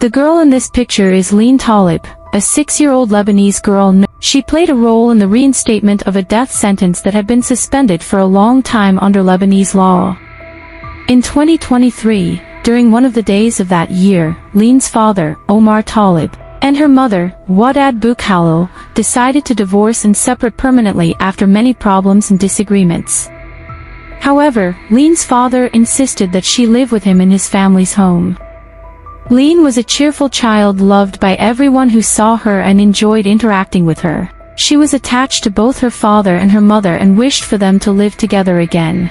The girl in this picture is Leen Talib, a 6-year-old Lebanese girl. She played a role in the reinstatement of a death sentence that had been suspended for a long time under Lebanese law. In 2023, during one of the days of that year, Leen's father, Omar Talib, and her mother, Wadad Bukhalil, decided to divorce and separate permanently after many problems and disagreements. However, Leen's father insisted that she live with him in his family's home. Leen was a cheerful child loved by everyone who saw her and enjoyed interacting with her. She was attached to both her father and her mother and wished for them to live together again.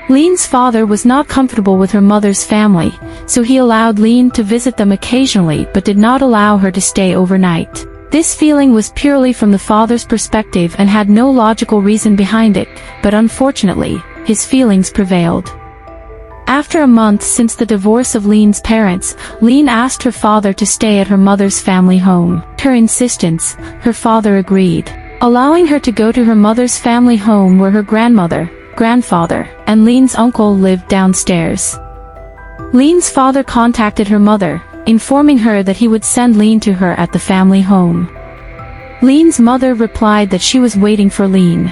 Leen's father was not comfortable with her mother's family, so he allowed Leen to visit them occasionally but did not allow her to stay overnight. This feeling was purely from the father's perspective and had no logical reason behind it, but unfortunately, his feelings prevailed. After a month since the divorce of Leen's parents, Leen asked her father to stay at her mother's family home. At her insistence, her father agreed, allowing her to go to her mother's family home where her grandmother, grandfather, and Leen's uncle lived downstairs. Leen's father contacted her mother, informing her that he would send Leen to her at the family home. Leen's mother replied that she was waiting for Leen.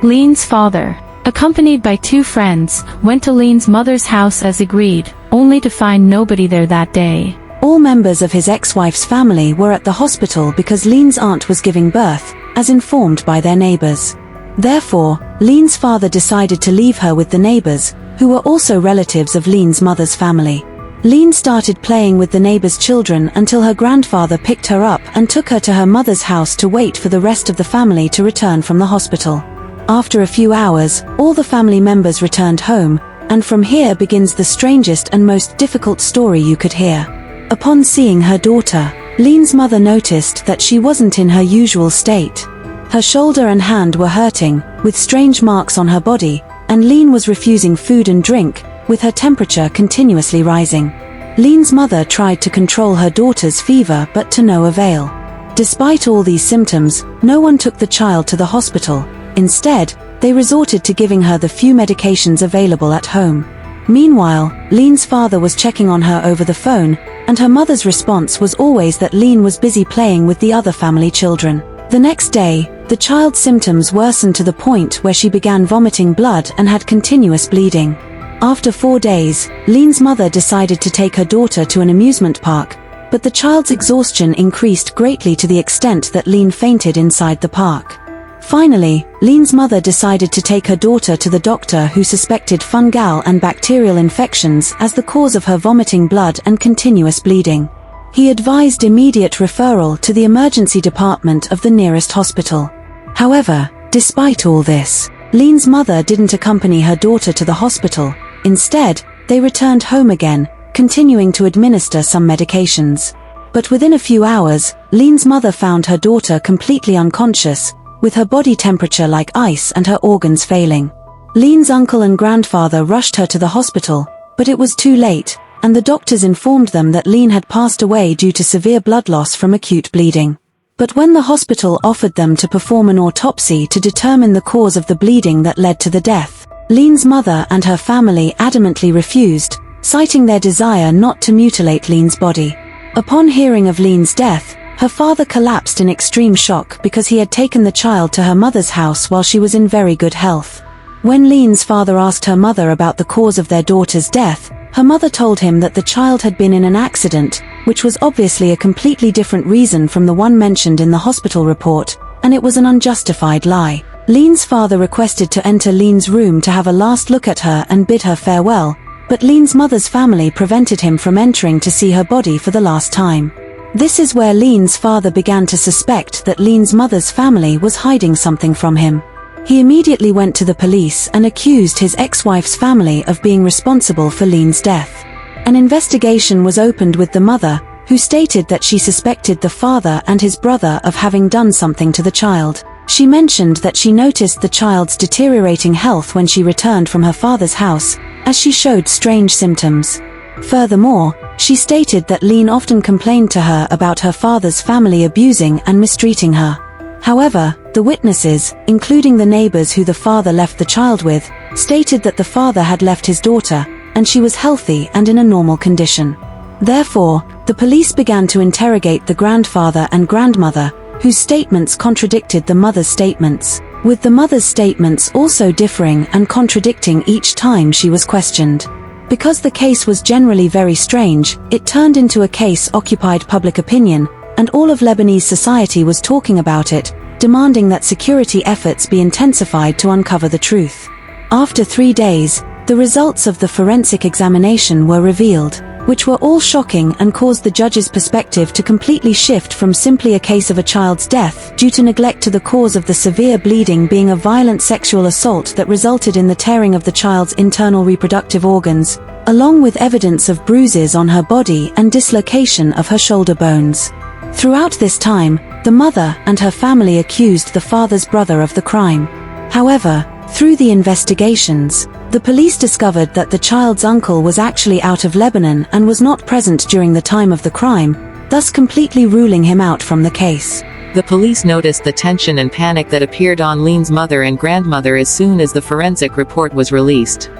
Leen's father, accompanied by 2 friends, went to Leen's mother's house as agreed, only to find nobody there that day. All members of his ex-wife's family were at the hospital because Leen's aunt was giving birth, as informed by their neighbors. Therefore, Leen's father decided to leave her with the neighbors, who were also relatives of Leen's mother's family. Leen started playing with the neighbors' children until her grandfather picked her up and took her to her mother's house to wait for the rest of the family to return from the hospital. After a few hours, all the family members returned home, and from here begins the strangest and most difficult story you could hear. Upon seeing her daughter, Leen's mother noticed that she wasn't in her usual state. Her shoulder and hand were hurting, with strange marks on her body, and Leen was refusing food and drink, with her temperature continuously rising. Leen's mother tried to control her daughter's fever but to no avail. Despite all these symptoms, no one took the child to the hospital. Instead, they resorted to giving her the few medications available at home. Meanwhile, Leen's father was checking on her over the phone, and her mother's response was always that Leen was busy playing with the other family children. The next day, the child's symptoms worsened to the point where she began vomiting blood and had continuous bleeding. After 4 days, Leen's mother decided to take her daughter to an amusement park, but the child's exhaustion increased greatly to the extent that Leen fainted inside the park. Finally, Leen's mother decided to take her daughter to the doctor who suspected fungal and bacterial infections as the cause of her vomiting blood and continuous bleeding. He advised immediate referral to the emergency department of the nearest hospital. However, despite all this, Leen's mother didn't accompany her daughter to the hospital. Instead, they returned home again, continuing to administer some medications. But within a few hours, Leen's mother found her daughter completely unconscious, with her body temperature like ice and her organs failing. Leen's uncle and grandfather rushed her to the hospital, but it was too late, and the doctors informed them that Leen had passed away due to severe blood loss from acute bleeding. But when the hospital offered them to perform an autopsy to determine the cause of the bleeding that led to the death, Leen's mother and her family adamantly refused, citing their desire not to mutilate Leen's body. Upon hearing of Leen's death, her father collapsed in extreme shock because he had taken the child to her mother's house while she was in very good health. When Leen's father asked her mother about the cause of their daughter's death, her mother told him that the child had been in an accident, which was obviously a completely different reason from the one mentioned in the hospital report, and it was an unjustified lie. Leen's father requested to enter Leen's room to have a last look at her and bid her farewell, but Leen's mother's family prevented him from entering to see her body for the last time. This is where Leen's father began to suspect that Leen's mother's family was hiding something from him. He immediately went to the police and accused his ex-wife's family of being responsible for Leen's death. An investigation was opened with the mother, who stated that she suspected the father and his brother of having done something to the child. She mentioned that she noticed the child's deteriorating health when she returned from her father's house, as she showed strange symptoms. Furthermore, she stated that Leen often complained to her about her father's family abusing and mistreating her. However, the witnesses, including the neighbors who the father left the child with, stated that the father had left his daughter, and she was healthy and in a normal condition. Therefore, the police began to interrogate the grandfather and grandmother, whose statements contradicted the mother's statements, with the mother's statements also differing and contradicting each time she was questioned. Because the case was generally very strange, it turned into a case occupied public opinion, and all of Lebanese society was talking about it, demanding that security efforts be intensified to uncover the truth. After 3 days, the results of the forensic examination were revealed, which were all shocking and caused the judge's perspective to completely shift from simply a case of a child's death due to neglect to the cause of the severe bleeding being a violent sexual assault that resulted in the tearing of the child's internal reproductive organs, along with evidence of bruises on her body and dislocation of her shoulder bones. Throughout this time, the mother and her family accused the father's brother of the crime. However, through the investigations, the police discovered that the child's uncle was actually out of Lebanon and was not present during the time of the crime, thus completely ruling him out from the case. The police noticed the tension and panic that appeared on Leen's mother and grandmother as soon as the forensic report was released.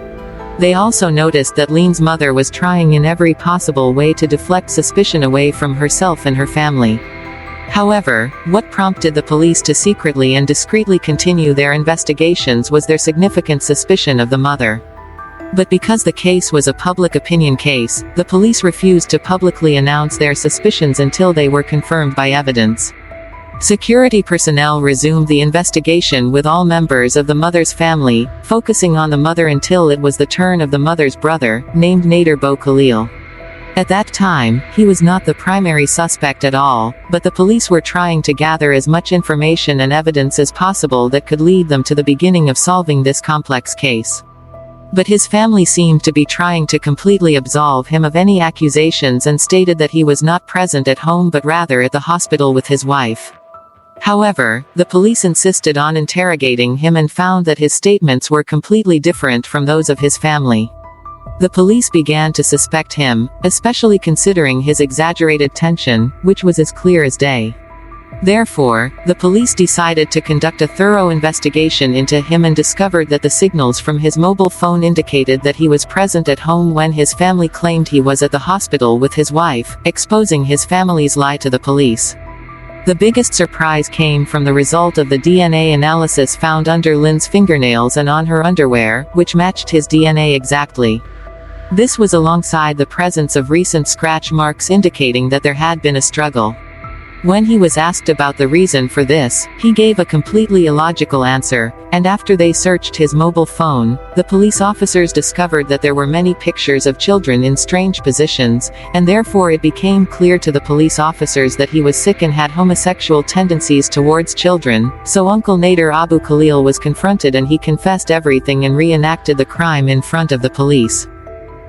They also noticed that Leen's mother was trying in every possible way to deflect suspicion away from herself and her family. However, what prompted the police to secretly and discreetly continue their investigations was their significant suspicion of the mother. But because the case was a public opinion case, the police refused to publicly announce their suspicions until they were confirmed by evidence. Security personnel resumed the investigation with all members of the mother's family, focusing on the mother until it was the turn of the mother's brother, named Nader Bo Khalil. At that time, he was not the primary suspect at all, but the police were trying to gather as much information and evidence as possible that could lead them to the beginning of solving this complex case. But his family seemed to be trying to completely absolve him of any accusations and stated that he was not present at home but rather at the hospital with his wife. However, the police insisted on interrogating him and found that his statements were completely different from those of his family. The police began to suspect him, especially considering his exaggerated tension, which was as clear as day. Therefore, the police decided to conduct a thorough investigation into him and discovered that the signals from his mobile phone indicated that he was present at home when his family claimed he was at the hospital with his wife, exposing his family's lie to the police. The biggest surprise came from the result of the DNA analysis found under Leen's fingernails and on her underwear, which matched his DNA exactly. This was alongside the presence of recent scratch marks indicating that there had been a struggle. When he was asked about the reason for this, he gave a completely illogical answer, and after they searched his mobile phone, the police officers discovered that there were many pictures of children in strange positions, and therefore it became clear to the police officers that he was sick and had homosexual tendencies towards children, so Uncle Nader Abu Khalil was confronted and he confessed everything and reenacted the crime in front of the police.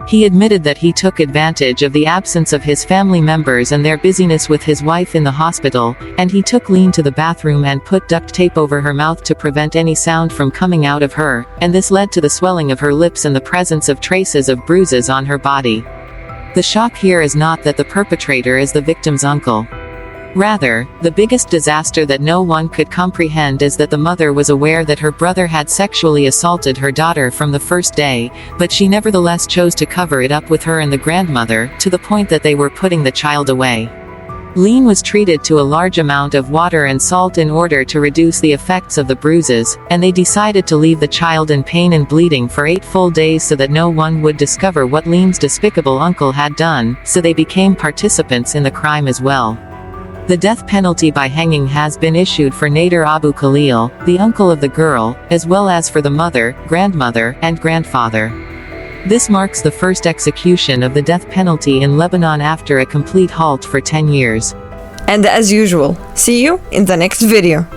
He admitted that he took advantage of the absence of his family members and their busyness with his wife in the hospital, and he took Leen to the bathroom and put duct tape over her mouth to prevent any sound from coming out of her, and this led to the swelling of her lips and the presence of traces of bruises on her body. The shock here is not that the perpetrator is the victim's uncle. Rather, the biggest disaster that no one could comprehend is that the mother was aware that her brother had sexually assaulted her daughter from the first day, but she nevertheless chose to cover it up with her and the grandmother, to the point that they were putting the child away. Leen was treated to a large amount of water and salt in order to reduce the effects of the bruises, and they decided to leave the child in pain and bleeding for 8 full days so that no one would discover what Leen's despicable uncle had done, so they became participants in the crime as well. The death penalty by hanging has been issued for Nader Abu Khalil, the uncle of the girl, as well as for the mother, grandmother, and grandfather. This marks the first execution of the death penalty in Lebanon after a complete halt for 10 years. And as usual, see you in the next video.